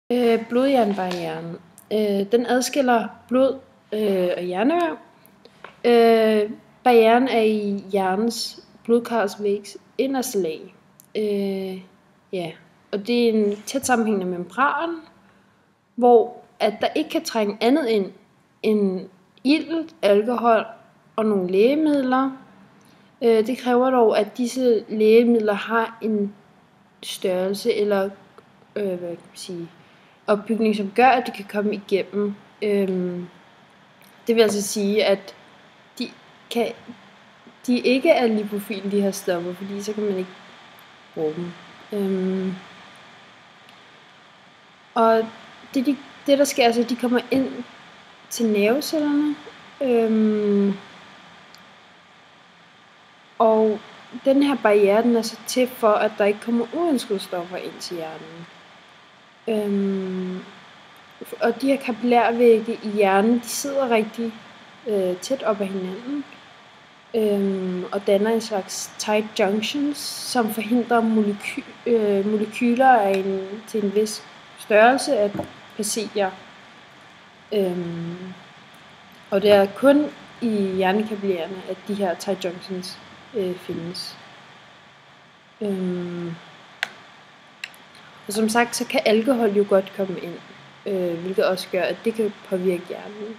Blodhjernebarrieren. Den adskiller blod og hjernevæv. Barrieren er i hjernens blodkarsvægs inderste lag. Og det er en tæt sammenhængende membran, hvor at der ikke kan trænge andet ind end ilt, alkohol og nogle lægemidler. Det kræver dog, at disse lægemidler har en størrelse eller opbygning, som gør, at de kan komme igennem. Det vil altså sige, at de ikke er lipofile, de her stoffer, fordi så kan man ikke bruge dem. Og det der sker, altså, de kommer ind til nervecellerne, og den her barriere, den er så til for, at der ikke kommer uønskede stoffer ind til hjernen. Og de her kapillærvægge i hjernen, de sidder rigtig tæt op ad hinanden, og danner en slags tight junctions, som forhindrer molekyler til en vis størrelse at passere. Og det er kun i hjernekapillærerne, at de her tight junctions findes. Og som sagt, så kan alkohol jo godt komme ind, hvilket også gør, at det kan påvirke hjernen.